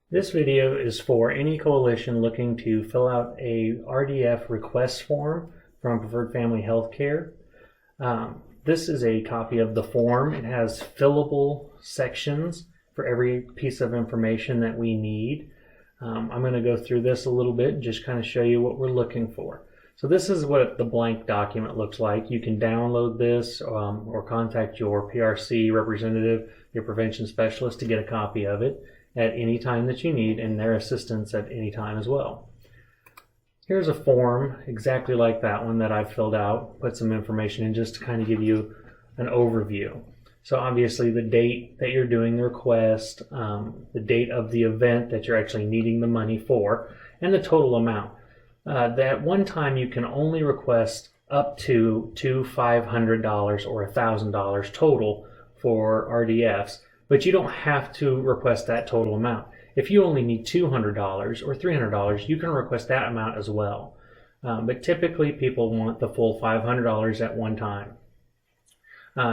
This video is for any coalition looking to fill out a RDF request form from Preferred Family Healthcare. This is a copy of the form. It has fillable sections for every piece of information that we need. I'm going to go through this a little bit and just kind of show you what we're looking for. So this is what the blank document looks like. You can download this or contact your PRC representative, your prevention specialist, to get a copy of it at any time that you need, and their assistance at any time as well. Here's a form exactly like that one that I've filled out, put some information in just to kind of give you an overview. So obviously the date that you're doing the request, the date of the event that you're actually needing the money for, and the total amount. That one time you can only request up to $500 or $1,000 total for RDFs, but you don't have to request that total amount. If you only need $200 or $300, you can request that amount as well. But typically people want the full $500 at one time.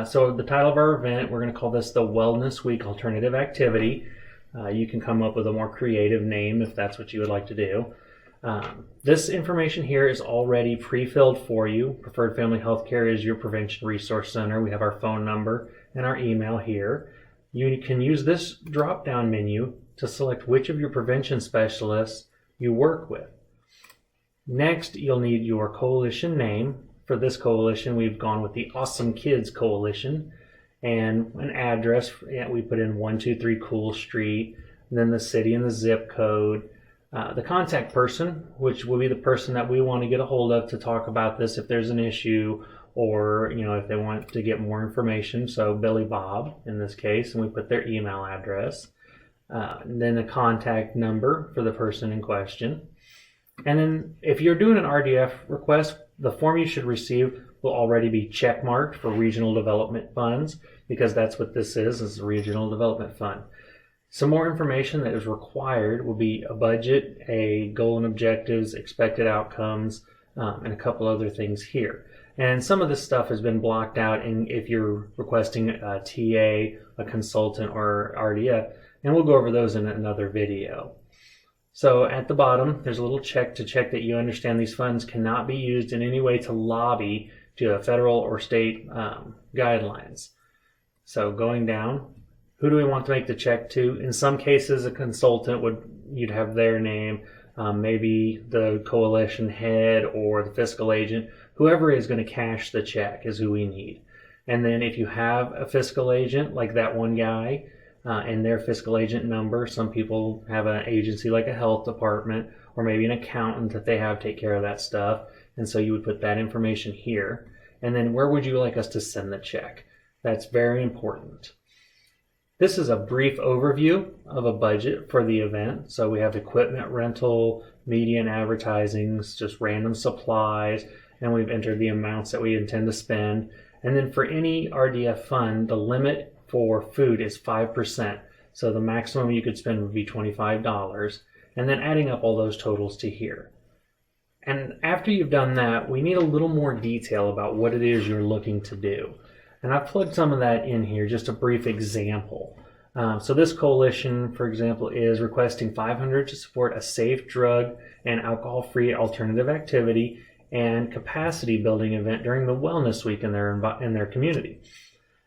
So the title of our event, we're going to call this the Wellness Week Alternative Activity. You can come up with a more creative name if that's what you would like to do. This information here is already pre-filled for you. Preferred Family Healthcare is your prevention resource center. We have our phone number and our email here. You can use this drop-down menu to select which of your prevention specialists you work with. Next, you'll need your coalition name. For this coalition, we've gone with the Awesome Kids Coalition, and an address. We put in 123 Cool Street, and then the city and the zip code. The contact person, which will be the person that we want to get a hold of to talk about this if there's an issue, or if they want to get more information. So Billy Bob in this case, and we put their email address. And then a contact number for the person in question. And then if you're doing an RDF request, the form you should receive will already be checkmarked for regional development funds, because that's what this is a regional development fund. Some more information that is required will be a budget, a goal and objectives, expected outcomes, and a couple other things here. And some of this stuff has been blocked out if you're requesting a TA, a consultant, or RDF, and we'll go over those in another video. So at the bottom, there's a little check to check that you understand these funds cannot be used in any way to lobby to a federal or state guidelines. So going down, who do we want to make the check to? In some cases, a consultant you'd have their name, maybe the coalition head or the fiscal agent. Whoever is going to cash the check is who we need. And then if you have a fiscal agent, like that one guy, and their fiscal agent number, some people have an agency like a health department, or maybe an accountant that they have take care of that stuff. And so you would put that information here. And then where would you like us to send the check? That's very important. This is a brief overview of a budget for the event. So we have equipment rental, media and advertising, just random supplies, and we've entered the amounts that we intend to spend. And then for any RDF fund, the limit for food is 5%. So the maximum you could spend would be $25. And then adding up all those totals to here. And after you've done that, we need a little more detail about what it is you're looking to do. And I've plugged some of that in here, just a brief example. So this coalition, for example, is requesting $500 to support a safe drug and alcohol-free alternative activity and capacity building event during the Wellness Week in their community.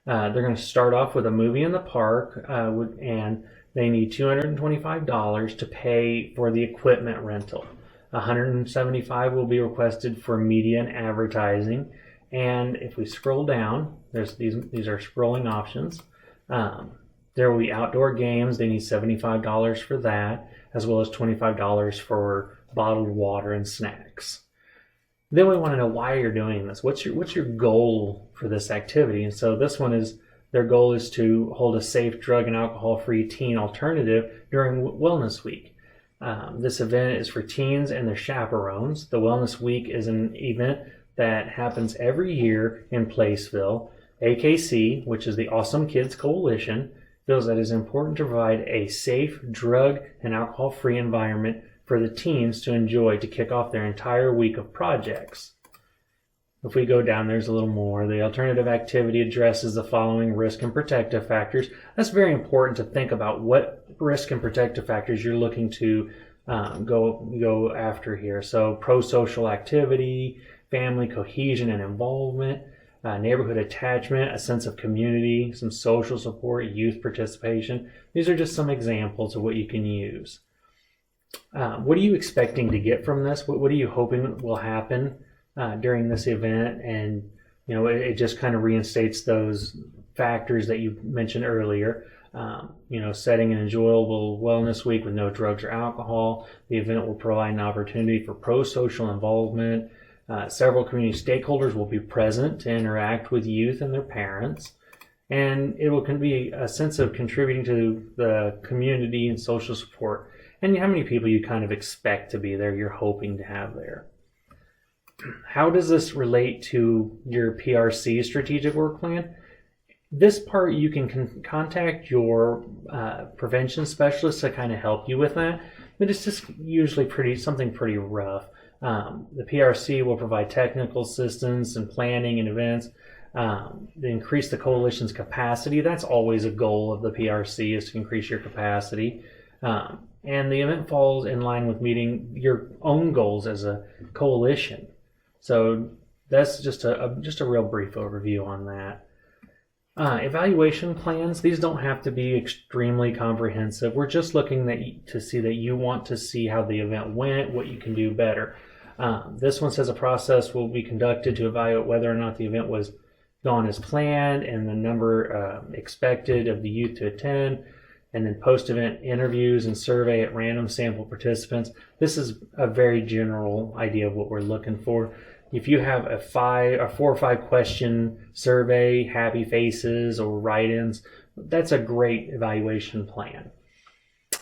They're going to start off with a movie in the park, and they need $225 to pay for the equipment rental. $175 will be requested for media and advertising. And if we scroll down, these are scrolling options. There will be outdoor games. They need $75 for that, as well as $25 for bottled water and snacks. Then we want to know why you're doing this. What's your goal for this activity? And so this one is, their goal is to hold a safe drug and alcohol-free teen alternative during Wellness Week. This event is for teens and their chaperones. The Wellness Week is an event that happens every year in Placeville. AKC, which is the Awesome Kids Coalition, feels that it is important to provide a safe drug and alcohol-free environment for the teens to enjoy to kick off their entire week of projects. If we go down, there's a little more. The alternative activity addresses the following risk and protective factors. That's very important to think about what risk and protective factors you're looking to go after here. So pro-social activity, family cohesion and involvement, neighborhood attachment, a sense of community, some social support, youth participation. These are just some examples of what you can use. What are you expecting to get from this? What are you hoping will happen during this event? And it just kind of reinstates those factors that you mentioned earlier. Setting an enjoyable wellness week with no drugs or alcohol. The event will provide an opportunity for pro-social involvement. Several community stakeholders will be present to interact with youth and their parents. And it will be a sense of contributing to the community and social support. And how many people you kind of expect to be there, you're hoping to have there. How does this relate to your PRC strategic work plan? This part you can contact your prevention specialist to kind of help you with that, but it's just usually something pretty rough. The PRC will provide technical assistance and planning and events. They increase the coalition's capacity. That's always a goal of the PRC, is to increase your capacity. And the event falls in line with meeting your own goals as a coalition. So that's just a real brief overview on that. Evaluation plans, these don't have to be extremely comprehensive. We're just looking to see that you want to see how the event went, what you can do better. This one says a process will be conducted to evaluate whether or not the event was gone as planned and the number expected of the youth to attend, and then post-event interviews and survey at random sample participants. This is a very general idea of what we're looking for. If you have a 4 or 5 question survey, happy faces or write-ins, that's a great evaluation plan.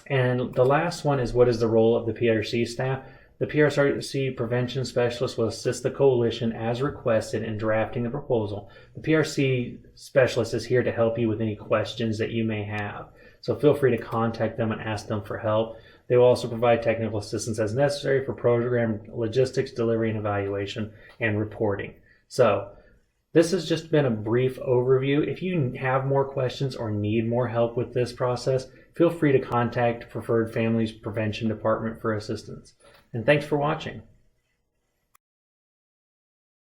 And the last one is, what is the role of the PRC staff? The PRC prevention specialist will assist the coalition as requested in drafting the proposal. The PRC specialist is here to help you with any questions that you may have. So feel free to contact them and ask them for help. They will also provide technical assistance as necessary for program logistics, delivery, and evaluation, and reporting. So this has just been a brief overview. If you have more questions or need more help with this process, feel free to contact Preferred Families Prevention Department for assistance. And thanks for watching.